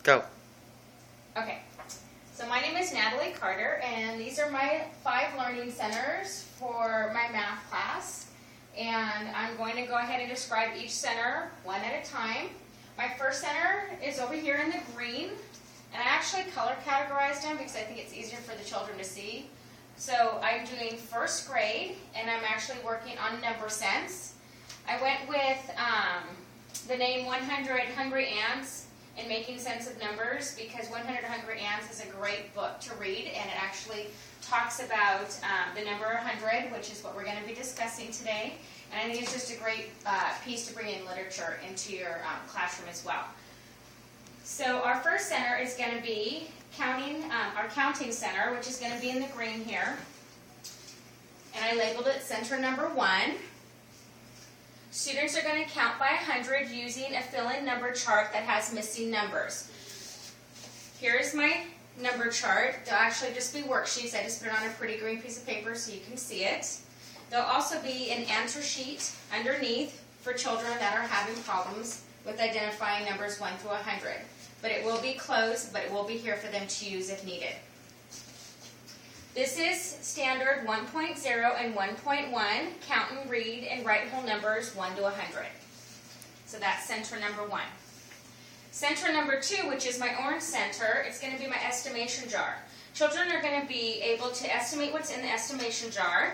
Go. Okay, so my name is Natalie Carter, and these are my 5 learning centers for my math class. And I'm going to go ahead and describe each center one at a time. My first center is over here in the green, and I actually color categorized them because I think it's easier for the children to see. So I'm doing first grade, and I'm actually working on number sense. I went with the name 100 Hungry Ants in Making Sense of Numbers because 100 Hungry Ants is a great book to read, and it actually talks about the number 100, which is what we're going to be discussing today. And I think it's just a great piece to bring in literature into your classroom as well. So our first center is going to be our counting center, which is going to be in the green here. And I labeled it center number 1. Students are going to count by 100 using a fill-in number chart that has missing numbers. Here's my number chart. They'll actually just be worksheets. I just put it on a pretty green piece of paper so you can see it. There'll also be an answer sheet underneath for children that are having problems with identifying numbers 1 through 100. But it will be closed, but it will be here for them to use if needed. This is standard 1.0 and 1.1, count and read and write whole numbers 1 to 100. So that's center number 1. Center number 2, which is my orange center, it's going to be my estimation jar. Children are going to be able to estimate what's in the estimation jar.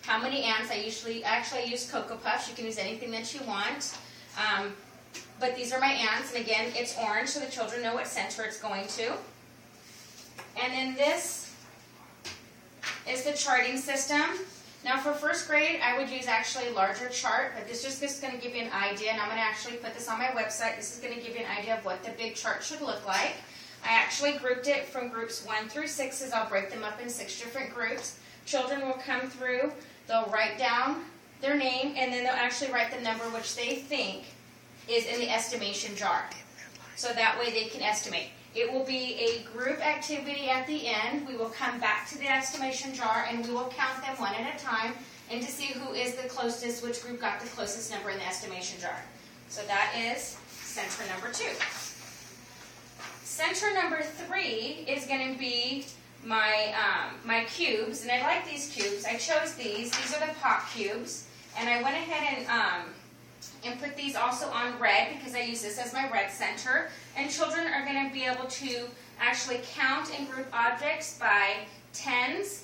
How many ants? I actually use Cocoa Puffs. You can use anything that you want. But these are my ants, and again, it's orange, so the children know what center it's going to. And then this is the charting system. Now for first grade, I would use actually a larger chart, but this is going to give you an idea, and I'm going to actually put this on my website. This is going to give you an idea of what the big chart should look like. I actually grouped it from groups 1 through 6, as I'll break them up in 6 different groups. Children will come through, they'll write down their name, and then they'll actually write the number which they think is in the estimation jar. So that way they can estimate. It will be a group activity at the end. We will come back to the estimation jar and we will count them one at a time and to see who is the closest, which group got the closest number in the estimation jar. So that is center number 2. Center number 3 is going to be my cubes, and I like these cubes. I chose these. These are the pop cubes, and I went ahead and put these also on red because I use this as my red center. And children are going to be able to actually count and group objects by 10s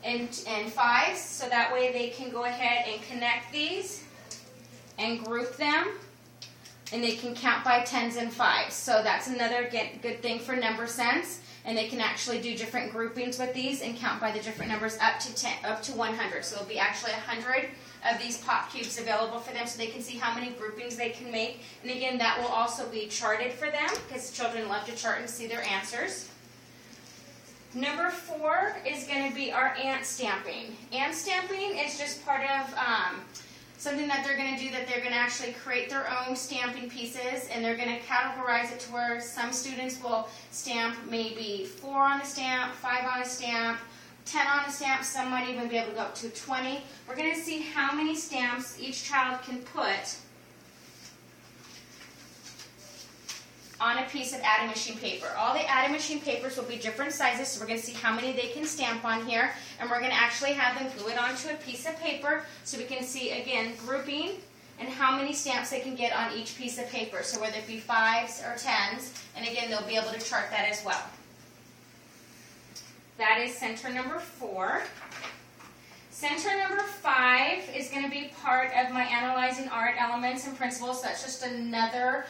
and 5s, so that way they can go ahead and connect these and group them, and they can count by 10s and 5s. So that's another good thing for number sense. And they can actually do different groupings with these and count by the different numbers up to 100. So there'll be actually 100 of these pop cubes available for them so they can see how many groupings they can make. And again, that will also be charted for them because children love to chart and see their answers. Number 4 is going to be our ant stamping. Ant stamping is just part of something that they're going to do, that they're going to actually create their own stamping pieces, and they're going to categorize it to where some students will stamp maybe 4 on a stamp, 5 on a stamp, 10 on a stamp. Some might even be able to go up to 20. We're going to see how many stamps each child can put on a piece of adding machine paper. All the adding machine papers will be different sizes, so we're going to see how many they can stamp on here, and we're going to actually have them glue it onto a piece of paper so we can see, again, grouping and how many stamps they can get on each piece of paper. So whether it be 5s or 10s, and again, they'll be able to chart that as well. That is center number 4. Center number 5 is going to be part of my Analyzing Art Elements and Principles. That's just another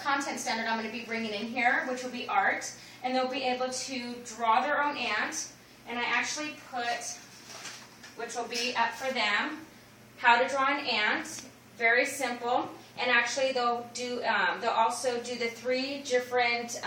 content standard I'm going to be bringing in here, which will be art, and they'll be able to draw their own ant. And I actually put, which will be up for them, how to draw an ant. Very simple. And actually, they'll also do the 3 different.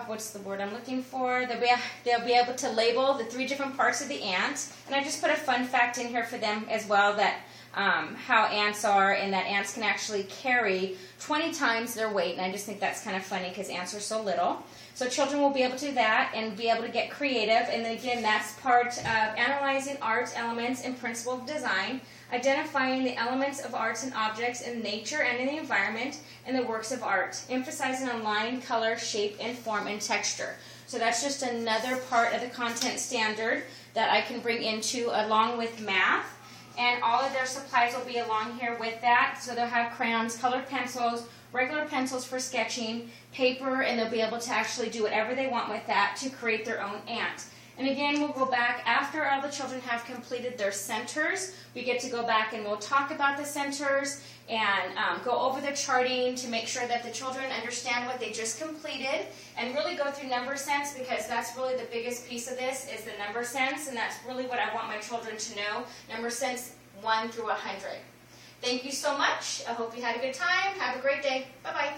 What's the word I'm looking for? They'll be able to label the 3 different parts of the ant. And I just put a fun fact in here for them as well, that how ants are, and that ants can actually carry 20 times their weight. And I just think that's kind of funny because ants are so little. So children will be able to do that and be able to get creative. And again, that's part of Analyzing Art Elements and Principle of Design. identifying the elements of arts and objects in nature and in the environment, and the works of art, emphasizing on line, color, shape, and form, and texture. So that's just another part of the content standard that I can bring into along with math. And all of their supplies will be along here with that. So they'll have crayons, colored pencils, regular pencils for sketching, paper, and they'll be able to actually do whatever they want with that to create their own ant. And again, we'll go back after all the children have completed their centers. We get to go back and we'll talk about the centers and go over the charting to make sure that the children understand what they just completed, and really go through number sense, because that's really the biggest piece of this is the number sense, and that's really what I want my children to know, number sense 1 through 100. Thank you so much. I hope you had a good time. Have a great day. Bye-bye.